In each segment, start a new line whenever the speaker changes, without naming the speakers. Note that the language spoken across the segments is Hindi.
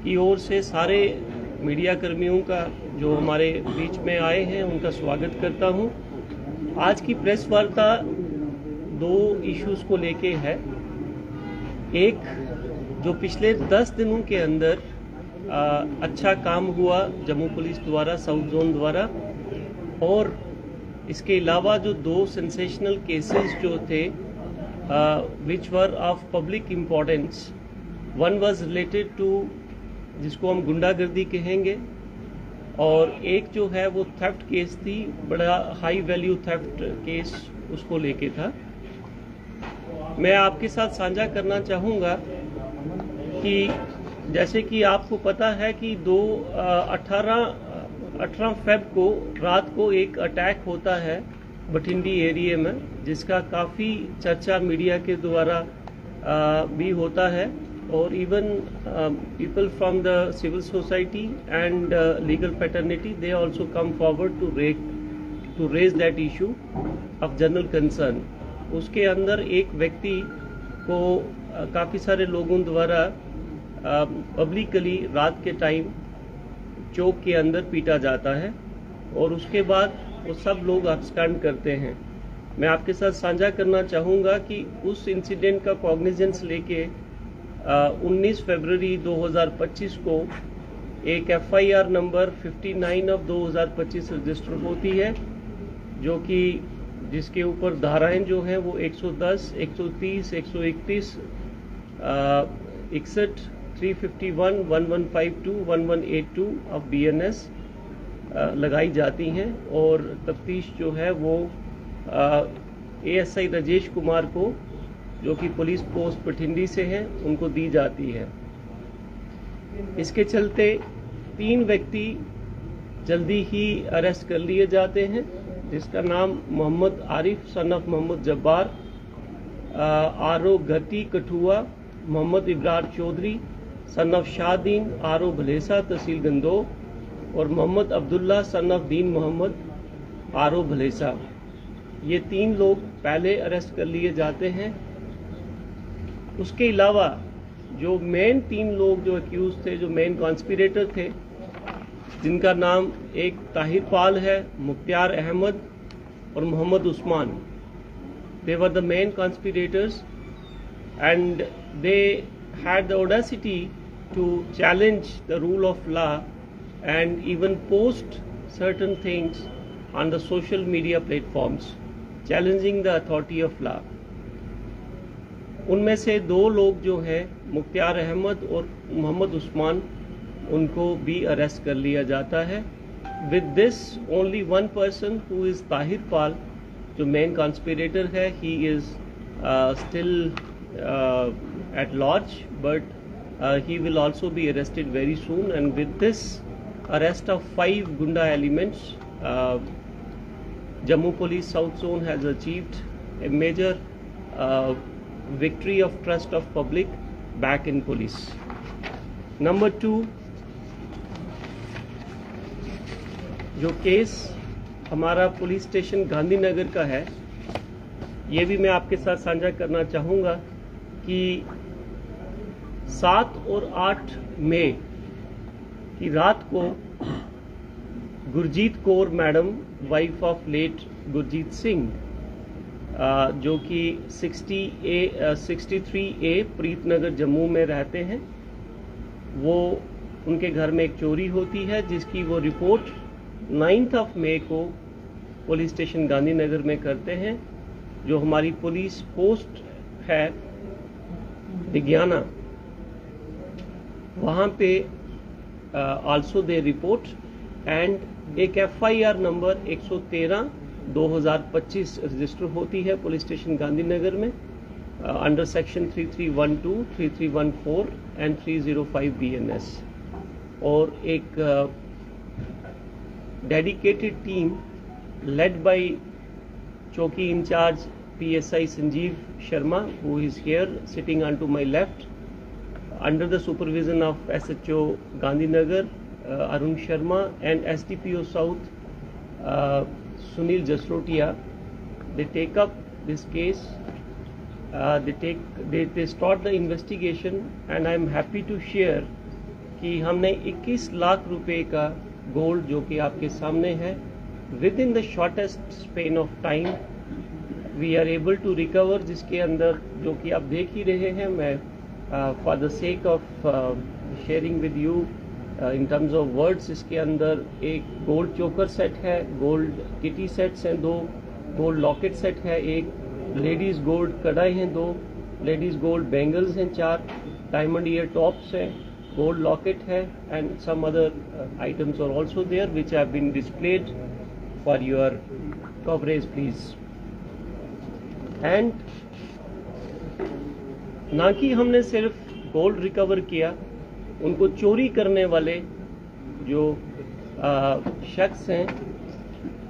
की ओर से सारे मीडिया कर्मियों का जो हमारे बीच में आए हैं उनका स्वागत करता हूं। आज की प्रेस वार्ता दो इश्यूज को लेके है। एक, जो पिछले 10 दिनों के अंदर अच्छा काम हुआ जम्मू पुलिस द्वारा, साउथ जोन द्वारा, और इसके अलावा जो दो सेंसेशनल केसेस जो थे which were of public importance. One was related to, जिसको हम गुंडागर्दी कहेंगे, और एक जो है वो थेफ्ट केस थी, बड़ा हाई वैल्यू थेफ्ट केस उसको लेके था। मैं आपके साथ साझा करना चाहूँगा कि जैसे कि आपको पता है कि 18 फेब को रात को एक अटैक होता है बठिंडी एरिया में, जिसका काफ़ी चर्चा मीडिया के द्वारा भी होता है, और even people from the civil society and legal fraternity, they also come forward to raise that issue of general concern. उसके अंदर एक व्यक्ति को काफ़ी सारे लोगों द्वारा पब्लिकली रात के टाइम चौक के अंदर पीटा जाता है, और उसके बाद वो सब लोग अब्सकॉन्ड करते हैं। मैं आपके साथ साझा करना चाहूँगा कि उस इंसिडेंट का कॉग्निजेंस लेके 19 फरवरी 2025 को एक FIR नंबर 59 ऑफ 2025 रजिस्टर होती है, जो कि जिसके ऊपर धाराएं जो हैं वो 110, 130, 131, 61, 351, 1152, 1182 ऑफ BNS लगाई जाती हैं, और तफ्तीश जो है वो ASI राजेश कुमार को, जो कि पुलिस पोस्ट बठिंडी से हैं, उनको दी जाती है। इसके चलते 3 व्यक्ति जल्दी ही अरेस्ट कर लिए जाते हैं, जिसका नाम Mohammad Arif son of Mohammad Jabbar, RO Ghati Kathua, Mohammad Ibrar Chaudhary son of Shahdeen, RO Bhalesa तहसील गंदोह, और Mohammad Abdullah son of Deen Mohammad, RO Bhalessa. ये 3 लोग पहले अरेस्ट कर लिए जाते हैं। उसके अलावा जो मेन 3 लोग जो एक्यूज थे, जो मेन कॉन्स्पिरेटर थे, जिनका नाम एक ताहिर पाल है, मुख्तियार अहमद और Mohammad Usman, they were the main conspirators, and they had the audacity to challenge the rule of law and even post certain things on the social media platforms challenging the authority of law. उनमें से 2 लोग जो हैं, मुख्तियार अहमद और मोहम्मद उस्मान, उनको भी अरेस्ट कर लिया जाता है। With this only 1 person who is Tahir Pal, जो मेन कॉन्स्पिरेटर है, he is still at large, but he will also be arrested very soon. And with this arrest of 5 Gunda elements, Jammu Police South Zone has achieved a major victory of trust of public back in police. Number 2, जो केस हमारा पुलिस स्टेशन गांधीनगर का है, ये भी मैं आपके साथ साझा करना चाहूँगा कि 7 और 8 मई की रात को Gurjeet Kaur madam, wife of late Gurjeet Singh, जो कि 63A प्रीतनगर जम्मू में रहते हैं, वो उनके घर में एक चोरी होती है, जिसकी वो रिपोर्ट 9 मई को पुलिस स्टेशन गांधीनगर में करते हैं। जो हमारी पुलिस पोस्ट है दिग्याना, वहाँ पे also they report, and एक FIR नंबर 113/2025 रजिस्टर होती है पुलिस स्टेशन गांधीनगर में अंडर सेक्शन 3312, 3314 एंड 305 BNS, और एक डेडिकेटेड टीम लेड बाय चौकी incharge PSI Sanjeev Sharma, who is here sitting on to my left, under the supervision of SHO Gandhinagar Arun Sharma and SDPO South Sunil Jasrotia. They take up this case, they start the investigation, and I am happy to share कि हमने 21 लाख रुपए का गोल्ड, जो कि आपके सामने है, within the shortest span of time we are able to recover, जिसके अंदर जो कि आप देख ही रहे हैं। मैं for the sake of sharing with you in terms of words, इसके अंदर एक गोल्ड चोकर सेट है, गोल्ड किटी सेट्स हैं 2, गोल्ड लॉकेट सेट है 1, लेडीज गोल्ड कड़ाई हैं 2, लेडीज गोल्ड बैंगल्स हैं 4, डायमंड ईयर टॉप्स हैं, gold locket hai, and some other items are also there which have been displayed for your coverage please. And ना कि हमने सिर्फ गोल्ड रिकवर किया, उनको चोरी करने वाले जो शख्स हैं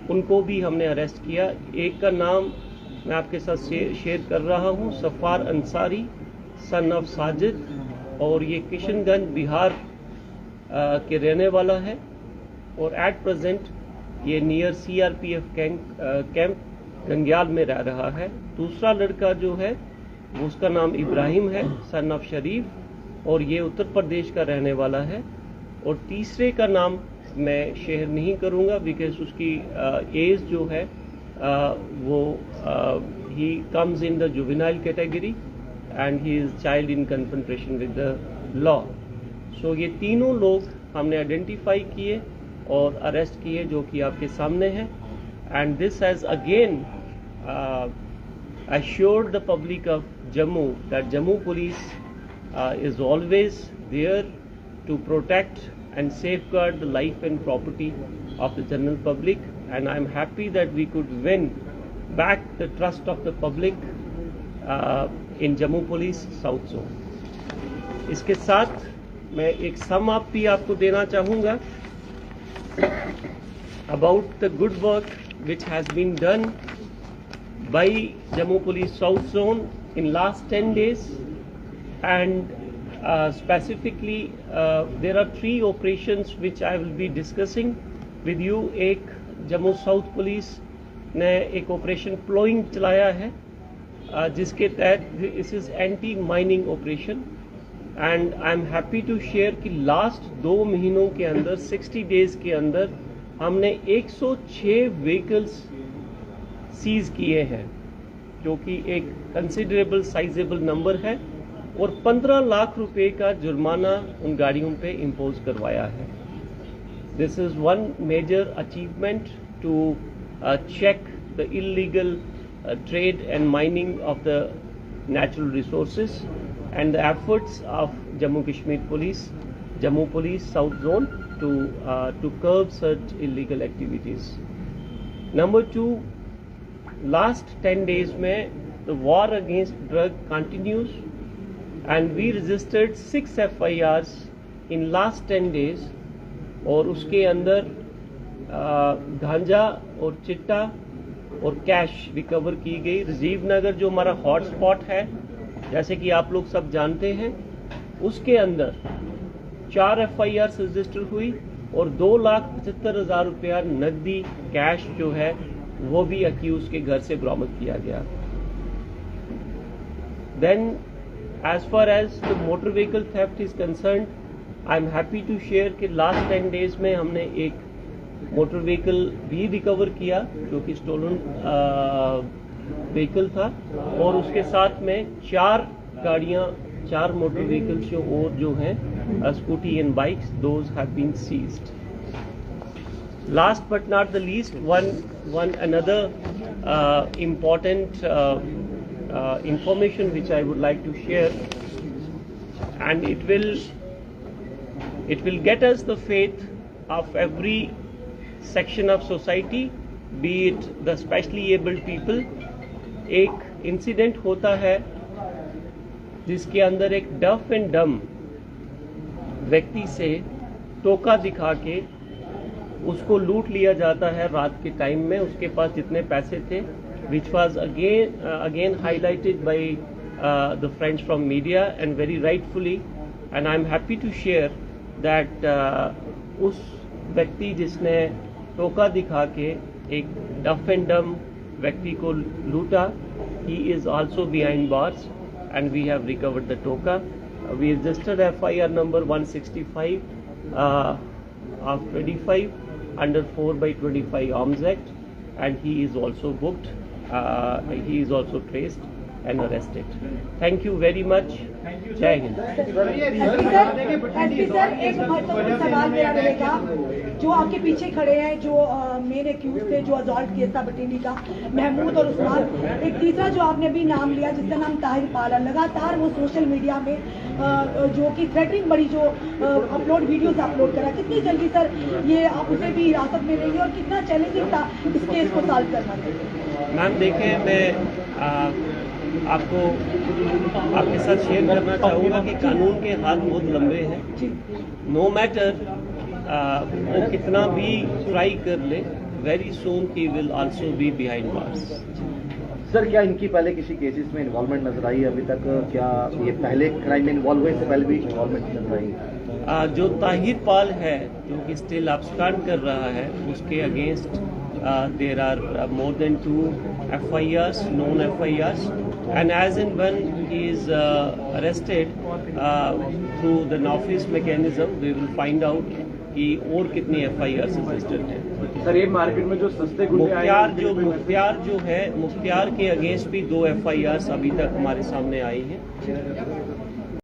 उनको भी हमने अरेस्ट किया। एक का नाम मैं आपके साथ शेयर कर रहा हूँ, सफार अंसारी सन ऑफ साजिद, और ये किशनगंज बिहार के रहने वाला है, और एट प्रेजेंट ये नियर CRPF कैंप गंग्याल में रह रहा है। दूसरा लड़का जो है उसका नाम इब्राहिम है सन ऑफ शरीफ, और ये उत्तर प्रदेश का रहने वाला है। और तीसरे का नाम मैं शेयर नहीं करूंगा बिकॉज उसकी एज जो है वो he comes in the juvenile category and he is child in confrontation with the law. So ये तीनों लोग हमने आइडेंटिफाई किए और अरेस्ट किए, जो कि आपके सामने हैं। And this has again assured the public of Jammu that Jammu police is always there to protect and safeguard the life and property of the general public, and I am happy that we could win back the trust of the public in Jammu police south zone. इसके साथ मैं एक सम अप भी आपको देना चाहूँगा about the good work which has been done by Jammu police south zone in last 10 days, and specifically there are 3 operations which I will be discussing with you. एक जम्मू साउथ पुलिस ने एक ऑपरेशन प्लोइंग चलाया है, जिसके तहत this is anti mining operation, and I am happy to share कि लास्ट 2 महीनों के अंदर 60 days के अंदर हमने 106 व्हीकल्स सीज किए हैं, जो कि एक कंसिडरेबल साइजेबल नंबर है, और 15 लाख रुपए का जुर्माना उन गाड़ियों पे इम्पोज करवाया है। This is one major achievement to check the illegal trade and mining of the natural resources, and the efforts of Jammu Kashmir Police, Jammu Police South Zone to curb such illegal activities. Number 2, last 10 days में the war against drug continues, and we registered 6 FIRs in last 10 days, और उसके अंदर गांजा और चिट्टा और कैश रिकवर की गई। राजीव नगर जो हमारा हॉटस्पॉट है, जैसे कि आप लोग सब जानते हैं, उसके अंदर 4 FIR रजिस्टर हुई, और 2,75,000 रुपया नकदी कैश जो है वो भी अक्यूज के घर से बरामद किया गया। Then as far as the motor vehicle theft is concerned, I am happy to share कि लास्ट 10 days में हमने एक मोटर व्हीकल भी रिकवर किया, जो कि स्टोलन व्हीकल था, और उसके साथ में 4 गाड़ियां, 4 मोटर व्हीकल्स जो हैं scooty and bikes, those have been seized. Last but not the least, one another important information which I would like to share, and it will get us the faith of every section of society, be it the specially abled people. एक इंसिडेंट होता है जिसके अंदर एक डफ एंड डम व्यक्ति से टोका दिखा के उसको लूट लिया जाता है रात के टाइम में, उसके पास जितने पैसे थे, which was again highlighted by the friends from media and very rightfully, and I'm happy to share that उस व्यक्ति जिसने टोका दिखा के एक डफ एंड डम व्यक्ति को लूटा, he is also behind bars and we have recovered the toka. we registered FIR number 165 of 25 under 4/25 Arms Act, and he is also booked. He is also traced and arrested. Thank you very much. जय हिंद।
एसपी सर, एक महत्वपूर्ण सवाल मेरा रहेगा, जो आपके पीछे खड़े हैं, जो मेन एक्यूज थे, जो असॉल्ट केस था बटिंडी का, महमूद और उस्मान, एक तीसरा जो आपने भी नाम लिया जिसका नाम ताहिर पाल है, लगातार वो सोशल मीडिया में जो कि थ्रेटनिंग बड़ी जो वीडियोस अपलोड करा, कितनी जल्दी सर ये आप उसे भी हिरासत में लेंगे और कितना चैलेंजिंग था इस केस को सॉल्व करना?
मैम देखें, मैं आपको आपके साथ शेयर करना चाहूँगा कि कानून के हाथ बहुत लंबे हैं। नो मैटर वो कितना भी ट्राई कर ले, very soon he will also be behind bars.
Sir, क्या इनकी पहले किसी केसेस में इन्वॉल्वमेंट नजर आई अभी तक? क्या ये पहले क्राइम में इन्वॉल्व हुए, इससे पहले भी इन्वॉल्वमेंट नजर आई?
जो ताहिर पाल है, जो कि स्टिल अब्सकॉन्ड कर रहा है, उसके against there are more than 2 FIRs, known FIRs, and as and when he is arrested through the Nafis mechanism, we will find out कि और कितनी FIRs रजिस्टर्ड हैं।
सर, ये मार्केट में जो सस्ते
मुख्तियार के अगेंस्ट भी 2 FIRs अभी तक हमारे सामने आई हैं।